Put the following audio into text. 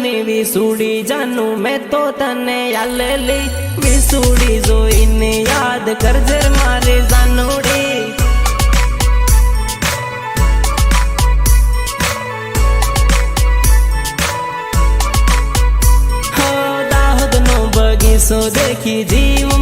ની વિસુડી જાનું મેં તો તને આલેલી વિસુડી જોઈને યાદ કરજે મારી જાનુડી દાહોદ નો બગીચો દેખી જીવ